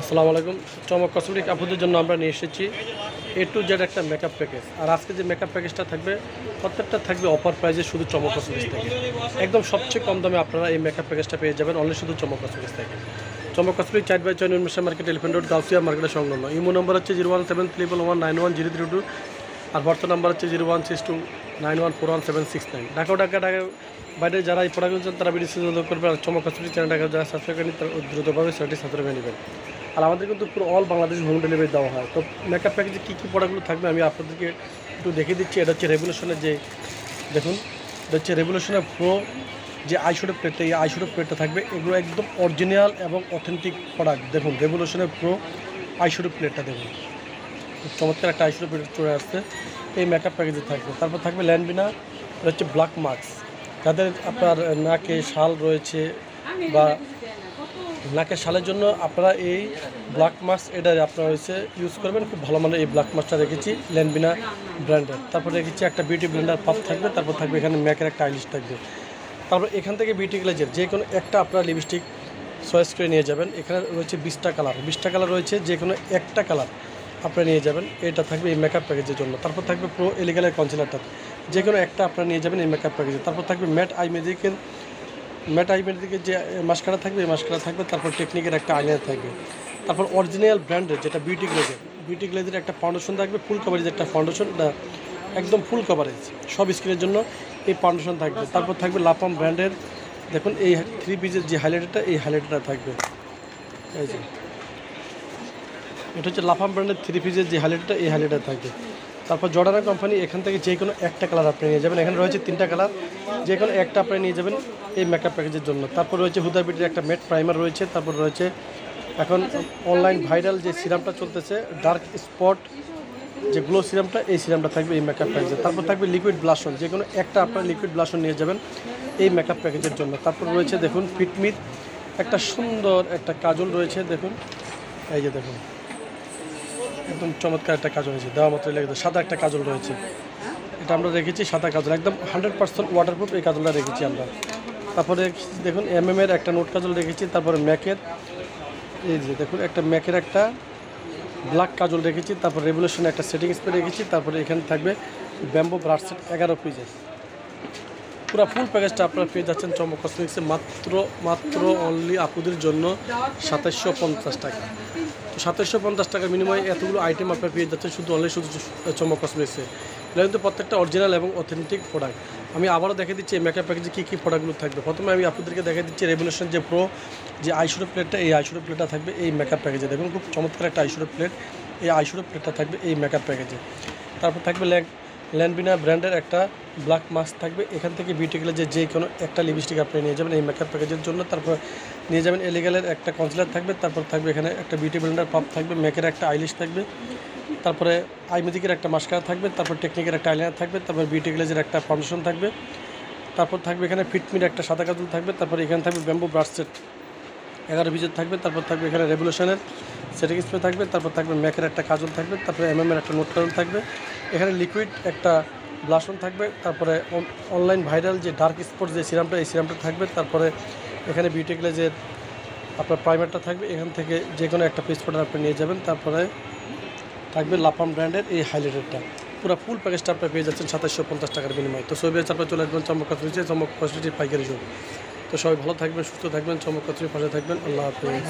আসসালামু আলাইকুম। চমক কসমেটিক আপুদের জন্য আমরা নিয়ে এসেছি A to Z একটা মেকআপ প্যাকেজ। আর আজকে যে মেকআপ প্যাকেজটা থাকবে প্রত্যেকটা থাকবে অফার প্রাইসে শুধু চমক কসমেটিক্স থেকে। একদম সবচেয়ে কম দামে আপনারা এই মেকআপ প্যাকেজটা পেয়ে যাবেন অনলি শুধু চমক কসমেটিক্স থেকে। চমক cosmetic 4/6 investor market, elephant road, Gausia মার্কেটের সংলগ্ন। ইমো নম্বর হচ্ছে 01731911032 আর হোয়াটসঅ্যাপ নাম্বার হচ্ছে 01629141769। ঢাকা বাইরে যারা এই প্রোডাক্ট তারা ভিডিও যোগাযোগ করবে। আর চমক কসমেটিক চ্যানেলটাকে যারা সাবস্ক্রাইব করেন তারা দ্রুতভাবে সেটি সাবস্ক্রাইব করে নেবেন। আর আমাদের কিন্তু পুরো অল বাংলাদেশ হোম ডেলিভারি দেওয়া হয়। তো মেকআপ প্যাকেজে কী কী প্রোডাক্টগুলো থাকবে আমি আপনাদেরকে একটু দেখিয়ে দিচ্ছি। এটা হচ্ছে রেভলিউশনের যে দেখুন, এটা হচ্ছে রেভলিউশনের প্রো যে আইশ্যাডো প্লেটটা, এই আইশ্যাডো প্লেটটা থাকবে। এগুলো একদম অরিজিনাল এবং অথেন্টিক প্রোডাক্ট। দেখুন রেভলিউশনের প্রো আইশ্যাডো প্লেটটা দেখুন, চমৎকার একটা আইশ্যাডো প্লেট চলে আসছে এই মেকআপ প্যাকেজে থাকবে। তারপর থাকবে ল্যান্ডবিনা, এটা হচ্ছে ব্ল্যাক মাস্ক। যাদের আপনার নাকে শাল রয়েছে বা নাকের শালের জন্য আপনারা এই ব্ল্যাক মাস্ক এটা আপনারা হচ্ছে ইউজ করবেন। খুব ভালো মানের এই ব্ল্যাক মাস্কটা রেখেছি ল্যান্ডবিনা ব্র্যান্ডের। তারপর রেখেছি একটা বিউটি ব্লেন্ডার পাপ থাকবে। তারপর থাকবে এখানে ম্যাকের একটা আইলিশ থাকবে। তারপর এখান থেকে বিউটি গ্লেজের যে কোনো একটা আপনারা লিপস্টিক চয়েস করে নিয়ে যাবেন। এখানে রয়েছে 20টা কালার রয়েছে, যে কোনো একটা কালার আপনারা নিয়ে যাবেন। এটা থাকবে এই মেকআপ প্যাকেজের জন্য। তারপর থাকবে প্রো এলিগালের কনসিলারটা, যে কোনো একটা আপনারা নিয়ে যাবেন এই মেকআপ প্যাকেজে। তারপর থাকবে ম্যাট আই ম্যাজিকের যে মাস্কারা থাকবে এই মাস্কারা থাকবে। তারপর টেকনিকের একটা আইলাইনার থাকবে। তারপর অরিজিনাল ব্র্যান্ডের যেটা বিউটি গ্লেজের একটা ফাউন্ডেশন থাকবে, ফুল কভারেজ একটা ফাউন্ডেশন, একদম ফুল কভারেজ সব স্কিনের জন্য এই ফাউন্ডেশন থাকবে। তারপর থাকবে লাপাম ব্র্যান্ডের দেখুন এই 3 পিসের যে হাইলাইটারটা, এই হাইলাইটারটা থাকবে। এই যে এটা হচ্ছে লাফাম ব্র্যান্ডের 3 পিসের যে হাইলাইটারটা, এই হাইলাইটার থাকবে। তারপর জর্ডানা কোম্পানি, এখান থেকে যে কোনো একটা কালার আপনি নিয়ে যাবেন। এখানে রয়েছে 3টা কালার, যে কোনো একটা আপনি নিয়ে যাবেন এই মেকআপ প্যাকেজের জন্য। তারপর রয়েছে হুদা বিউটির একটা ম্যাট প্রাইমার রয়েছে। তারপর রয়েছে এখন অনলাইন ভাইরাল যে সিরামটা চলতেছে ডার্ক স্পট যে গ্লো সিরামটা, এই সিরামটা থাকবে এই মেকআপ প্যাকেজে। তারপর থাকবে লিকুইড ব্লাশন, যে কোনো একটা আপনার লিকুইড ব্লাশন নিয়ে যাবেন এই মেকআপ প্যাকেজের জন্য। তারপর রয়েছে দেখুন ফিটমিট একটা সুন্দর একটা কাজল রয়েছে দেখুন, এই যে দেখুন একদম চমৎকার একটা কাজল রয়েছে, দেওয়া মাত্র লেগে সাদা একটা কাজল রয়েছে। এটা আমরা রেখেছি সাদা কাজল, একদম 100% ওয়াটারপ্রুফ এই কাজলটা রেখেছি আমরা। তারপরে দেখুন এর একটা নোট কাজল রেখেছি। তারপরে ম্যাকের এই যে দেখুন একটা ম্যাকের একটা ব্ল্যাক কাজল রেখেছি। তারপর রেভলিউশনের একটা সেটিং স্প্রে রেখেছি। তারপরে এখানে থাকবে ব্যাম্বো ব্রাশ সেট 11 পিসের। পুরো ফুল প্যাকেজটা আপনারা পেয়ে যাচ্ছেন চমক কসমেটিক্সে মাত্র অনলি আপুদের জন্য 2750 টাকা। তো 2750 টাকার বিনিময়ে এতগুলো আইটেম আপনারা পেয়ে যাচ্ছেন শুধু চমক কসমেটিক্সে। এটা কিন্তু প্রত্যেকটা অরিজিনাল এবং অথেন্টিক প্রোডাক্ট। আমি আবারও দেখে দিচ্ছি এই মেকআপ প্যাকেজে কী কী প্রোডাক্টগুলো থাকবে। প্রথমে আমি আপনাদেরকে দেখে দিচ্ছি রেভলিউশন যে প্রো যে আইশ্যাডো প্লেটটা, এই আইশ্যাডো প্লেটটা থাকবে এই মেকআপ প্যাকেজে। দেখুন খুব চমৎকার একটা আইশ্যাডো প্লেট, এই আইশ্যাডো প্লেটটা থাকবে এই মেকআপ প্যাকেজে। তারপর থাকবে ল্যান্ডবিনা ব্র্যান্ডের একটা ব্ল্যাক মাস্ক থাকবে। এখান থেকে বিউটি গ্লেজের যে কোনো একটা লিপস্টিক আপনি নিয়ে যাবেন এই মেকআপ প্যাকেজের জন্য। তারপর নিয়ে যাবেন এলিগালের একটা কনসিলার থাকবে। তারপর থাকবে এখানে একটা বিউটি ব্লেন্ডার পাপ থাকবে, ম্যাকের একটা আইলিশ থাকবে। তারপরে আই ম্যাজিকের একটা মাস্কারা থাকবে। তারপর টেকনিকের একটা আইলাইনার থাকবে। তারপর বিউটি গ্লেজের একটা ফাউন্ডেশন থাকবে। তারপর থাকবে এখানে ফিটমিট একটা সাদা কাজল থাকবে। তারপর এখানে থাকবে ব্যাম্বো ব্রাশ সেট 11 পিসের থাকবে। তারপর থাকবে এখানে রেভলিউশনের সেটিং স্প্রে থাকবে। তারপর থাকবে ম্যাকের একটা কাজল থাকবে। তারপরে এর একটা নোট কাজল থাকবে। এখানে লিকুইড একটা ব্লাশন থাকবে। তারপরে অনলাইন ভাইরাল যে ডার্ক স্পট যে সিরামটা, এই সিরামটা থাকবে। তারপরে এখানে বিউটি গ্লেজের আপনার প্রাইমারটা থাকবে। এখান থেকে যে কোনো একটা পিস প্রোডাক্ট আপনি নিয়ে যাবেন। তারপরে থাকবে লাপাম ব্র্যান্ডের এই হাইলাইটারটা। পুরো ফুল প্যাকেজটা আপনার পেয়ে যাচ্ছেন 2750 টাকার বিনিময়ে। তো সবই আপনার চলে আসবেন চমক কসমেটিক্স পাইকারি শপ। তো সবাই ভালো থাকবেন, সুস্থ থাকবেন, চমক কসমেটিক্স পাশে থাকবেন। আল্লাহ হাফেজ।